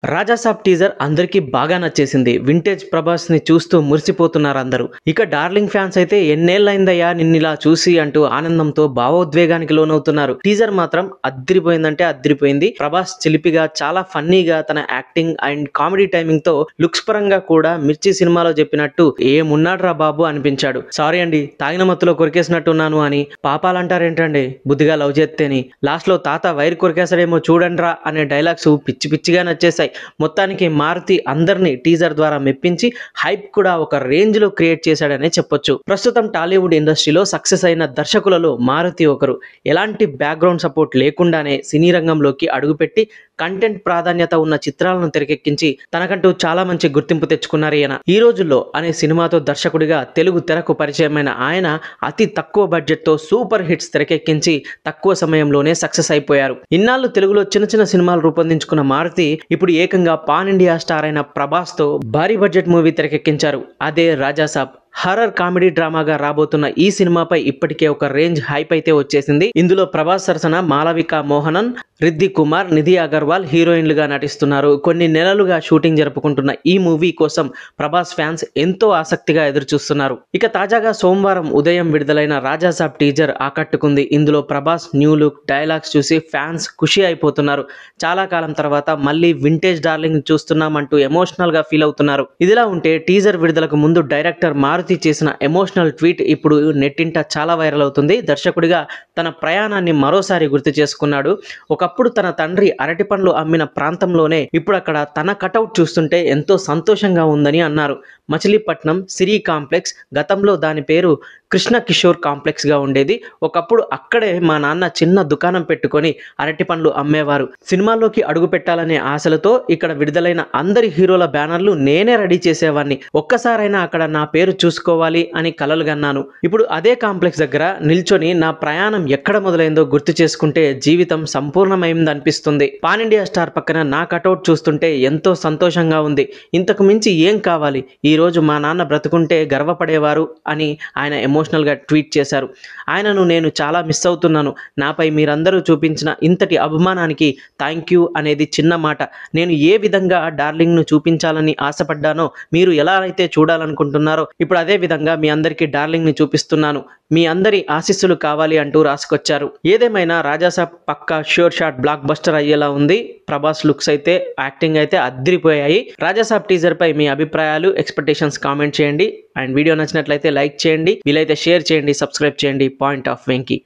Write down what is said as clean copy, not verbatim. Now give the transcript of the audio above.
Raja Saab teaser అందరికీ బాగా నచ్చేసింది. వింటేజ్ ప్రభాస్ని చూస్తూ మురిసిపోతున్నారు అందరూ. ఇక డార్లింగ్ ఫ్యాన్స్ అయితే ఎన్నేళ్లైందయ్యా నిన్నిలా చూసి అంటూ ఆనందంతో భావోద్వేగానికి లోనవుతున్నారు. టీజర్ మాత్రం అద్దిరిపోయిందంటే అద్దిరిపోయింది. ప్రభాస్ చిలిపిగా చాలా ఫన్నీగా తన యాక్టింగ్ అండ్ కామెడీ టైమింగ్ తో లుక్స్ పరంగా కూడా మిర్చి సినిమాలో చెప్పినట్టు ఏమున్నాడ్రా బాబు అనిపించాడు. సారీ అండి, తాగిన మత్తులో కొరికేసినట్టున్నాను అని పాపాలంటారేంటండి బుద్ధిగా లవ్ చేస్తేని. లాస్ట్ లో తాత వైర్ కొరికేసాడేమో చూడండ్రా అనే డైలాగ్స్ పిచ్చి పిచ్చిగా నచ్చేసాయి. మొత్తానికి మారుతి అందరినీ టీజర్ ద్వారా మెప్పించి హైప్ కూడా ఒక రేంజ్ లో క్రియేట్ చేశాడనే చెప్పొచ్చు. ప్రస్తుతం టాలీవుడ్ ఇండస్ట్రీలో సక్సెస్ అయిన దర్శకులలో మారుతి ఒకరు. ఎలాంటి బ్యాక్గ్రౌండ్ సపోర్ట్ లేకుండానే సినీ రంగంలోకి అడుగుపెట్టి కంటెంట్ ప్రాధాన్యత ఉన్న చిత్రాలను తెరకెక్కించి తనకంటూ చాలా మంచి గుర్తింపు తెచ్చుకున్నారు ఈయన. ఈ రోజుల్లో అనే సినిమాతో దర్శకుడిగా తెలుగు తెరకు పరిచయమైన ఆయన అతి తక్కువ బడ్జెట్ తో సూపర్ హిట్స్ తెరకెక్కించి తక్కువ సమయంలోనే సక్సెస్ అయిపోయారు. ఇన్నాళ్ళు తెలుగులో చిన్న చిన్న సినిమాలు రూపొందించుకున్న మారుతి ఇప్పుడు ఏకంగా పాన్ ఇండియా స్టార్ అయిన ప్రభాస్ తో భారీ బడ్జెట్ మూవీ తెరకెక్కించారు. అదే రాజాసాబ్. హర్రర్ కామెడీ డ్రామాగా రాబోతున్న ఈ సినిమాపై ఇప్పటికే ఒక రేంజ్ హైప్ అయితే వచ్చేసింది. ఇందులో ప్రభాస్ సరసన మాలవిక మోహనన్, రిద్ది కుమార్, నిధి అగర్వాల్ హీరోయిన్లుగా నటిస్తున్నారు. కొన్ని నెలలుగా షూటింగ్ జరుపుకుంటున్న ఈ మూవీ కోసం ప్రభాస్ ఫ్యాన్స్ ఎంతో ఆసక్తిగా ఎదురుచూస్తున్నారు. ఇక తాజాగా సోమవారం ఉదయం విడుదలైన రాజాసాబ్ టీజర్ ఆకట్టుకుంది. ఇందులో ప్రభాస్ న్యూ లుక్, డైలాగ్స్ చూసి ఫ్యాన్స్ ఖుషి అయిపోతున్నారు. చాలా కాలం తర్వాత మళ్ళీ వింటేజ్ డార్లింగ్ చూస్తున్నామంటూ ఎమోషనల్ గా ఫీల్ అవుతున్నారు. ఇదిలా ఉంటే టీజర్ విడుదలకు ముందు డైరెక్టర్ మారుతి చేసిన ఎమోషనల్ ట్వీట్ ఇప్పుడు నెట్టింట చాలా వైరల్ అవుతుంది. దర్శకుడిగా తన ప్రయాణాన్ని మరోసారి గుర్తు చేసుకున్నాడు. ఒకప్పుడు తన తండ్రి అరటి పండ్లు అమ్మిన ప్రాంతంలోనే ఇప్పుడు అక్కడ తన కటౌట్ చూస్తుంటే ఎంతో సంతోషంగా ఉందని అన్నారు. మచిలీపట్నం సిరి కాంప్లెక్స్, గతంలో దాని పేరు కృష్ణ కిషోర్ కాంప్లెక్స్ గా ఉండేది. ఒకప్పుడు అక్కడే మా నాన్న చిన్న దుకాణం పెట్టుకొని అరటి పండ్లు అమ్మేవారు. సినిమాల్లోకి అడుగు పెట్టాలనే ఆశలతో ఇక్కడ విడుదలైన అందరి హీరోల బ్యానర్లు నేనే రెడీ చేసేవాడిని. ఒక్కసారైనా అక్కడ నా పేరు చూసుకోవాలి అని కలలుగన్నాను. ఇప్పుడు అదే కాంప్లెక్స్ దగ్గర నిల్చొని నా ప్రయాణం ఎక్కడ మొదలైందో గుర్తు చేసుకుంటే జీవితం సంపూర్ణమైంది అనిపిస్తుంది. పాన్ ఇండియా స్టార్ పక్కన నా కటౌట్ చూస్తుంటే ఎంతో సంతోషంగా ఉంది. ఇంతకు మించి ఏం కావాలి? ఈ రోజు మా నాన్న బ్రతుకుంటే గర్వపడేవారు అని ఆయన ఎమోషనల్ గా ట్వీట్ చేశారు. ఆయనను నేను చాలా మిస్ అవుతున్నాను. నాపై మీరందరూ చూపించిన ఇంతటి అభిమానానికి థ్యాంక్ యూ అనేది చిన్న మాట. నేను ఏ విధంగా డార్లింగ్ ను చూపించాలని ఆశపడ్డానో, మీరు ఎలా అయితే చూడాలనుకుంటున్నారో ఇప్పుడు అదే విధంగా మీ అందరికీ డార్లింగ్ ని చూపిస్తున్నాను. మీ అందరి ఆశీస్సులు కావాలి అంటూ రాసుకొచ్చారు. ఏదేమైనా రాజాసాబ్ పక్కా ష్యూర్ షాట్ బ్లాక్ బస్టర్ అయ్యేలా ఉంది. ప్రభాస్ లుక్స్ అయితే, యాక్టింగ్ అయితే అద్దిరిపోయాయి. రాజాసాబ్ టీజర్ పై మీ అభిప్రాయాలు, ఎక్స్పెక్టేషన్స్ కామెంట్ చేయండి. అండ్ వీడియో నచ్చినట్లయితే లైక్ చేయండి, వీలైతే షేర్ చేయండి, సబ్స్క్రైబ్ చేయండి. Point of Venky.